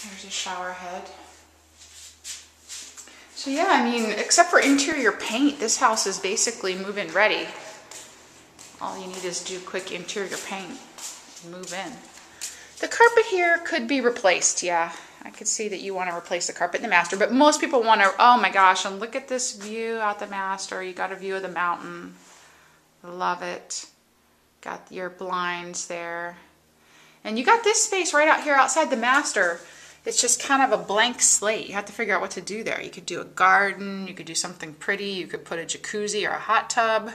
There's a shower head. So yeah, I mean, except for interior paint, this house is basically move-in ready. All you need is do quick interior paint and move in. The carpet here could be replaced, yeah. I could see that you want to replace the carpet in the master, but most people want to, oh my gosh, and look at this view out the master. You got a view of the mountain. Love it. Got your blinds there. And you got this space right out here outside the master. It's just kind of a blank slate. You have to figure out what to do there. You could do a garden, you could do something pretty, you could put a jacuzzi or a hot tub.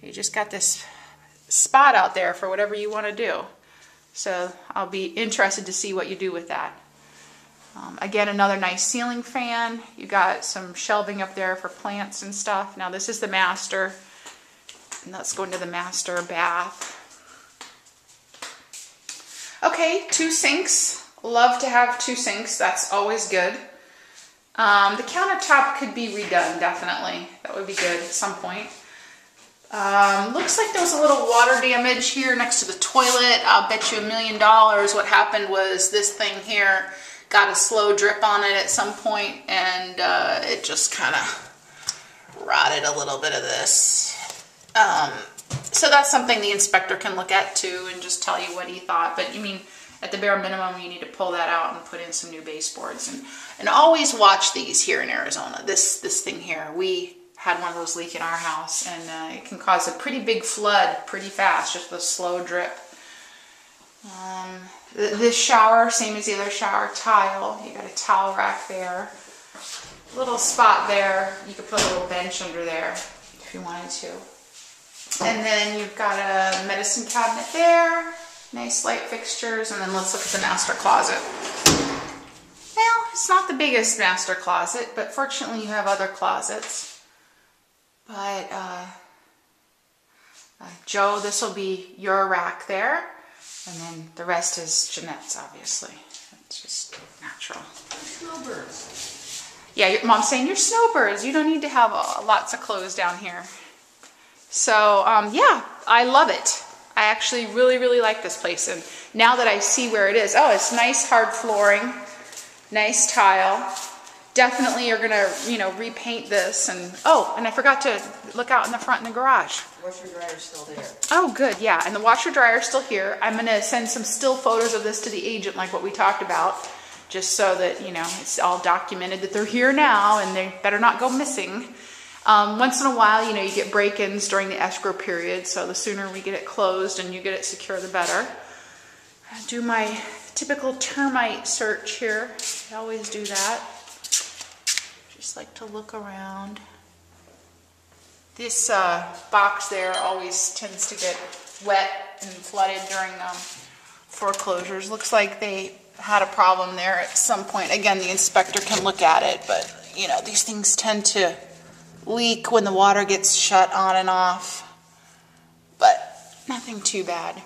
You just got this spot out there for whatever you want to do. So I'll be interested to see what you do with that. Again, another nice ceiling fan. You got some shelving up there for plants and stuff. Now this is the master. And let's go into the master bath. Okay, 2 sinks. Love to have 2 sinks. That's always good. The countertop could be redone, definitely. That would be good at some point. Looks like there was a little water damage here next to the toilet. I'll bet you $1 million what happened was this thing here got a slow drip on it at some point, and it just kind of rotted a little bit of this. So that's something the inspector can look at too and just tell you what he thought. But you mean, at the bare minimum, you need to pull that out and put in some new baseboards. And always watch these here in Arizona. This thing here, we had one of those leak in our house, and it can cause a pretty big flood pretty fast, just a slow drip. This shower, same as the other shower, tile. You got a towel rack there. Little spot there. You could put a little bench under there if you wanted to. And then you've got a medicine cabinet there. Nice light fixtures. And then let's look at the master closet. Well, it's not the biggest master closet, but fortunately you have other closets. But Joe, this will be your rack there. And then the rest is Jeanette's, obviously. It's just natural. Snowbirds. Yeah, your mom's saying you're snowbirds. You don't need to have lots of clothes down here. So, yeah, I love it. I actually really, really like this place. And now that I see where it is, oh, it's nice hard flooring, nice tile. Definitely you're going to, repaint this. And oh, and I forgot to look out in the front in the garage. Washer dryer's still there. Oh, good, yeah. And the washer dryer is still here. I'm going to send some still photos of this to the agent like what we talked about, just so that, it's all documented that they're here now and they better not go missing. Once in a while, you get break-ins during the escrow period, so the sooner we get it closed and you get it secure, the better. I do my typical termite search here. I always do that. Just like to look around. This box there always tends to get wet and flooded during foreclosures. Looks like they had a problem there at some point. Again, the inspector can look at it, but these things tend to leak when the water gets shut on and off, but nothing too bad.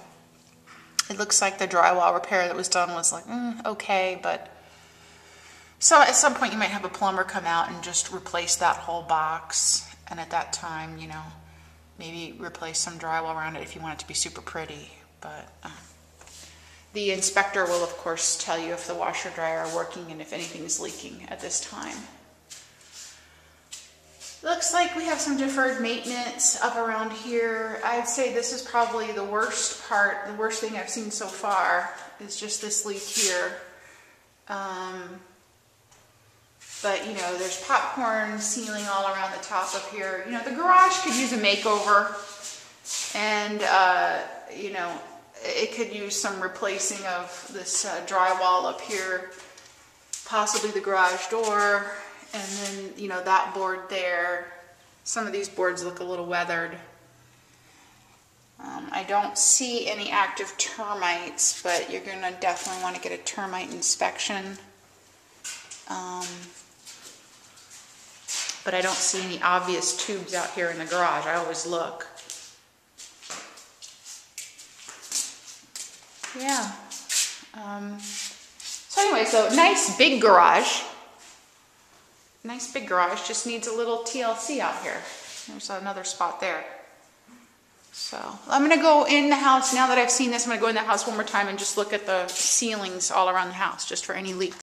It looks like the drywall repair that was done was like, okay, but so at some point you might have a plumber come out and just replace that whole box, and at that time, maybe replace some drywall around it if you want it to be super pretty, but the inspector will, of course, tell you if the washer dryer are working and if anything is leaking at this time. Looks like we have some deferred maintenance up around here. I'd say this is probably the worst part, the worst thing I've seen so far is just this leak here. But, there's popcorn ceiling all around the top of here. The garage could use a makeover, and, it could use some replacing of this drywall up here, possibly the garage door. And then, that board there. Some of these boards look a little weathered. I don't see any active termites, but you're going to definitely want to get a termite inspection. But I don't see any obvious tubes out here in the garage. I always look. Yeah. So anyway, so nice big garage. Nice big garage, just needs a little TLC out here. There's another spot there. So I'm gonna go in the house, now that I've seen this, I'm gonna go in the house one more time and just look at the ceilings all around the house, just for any leaks.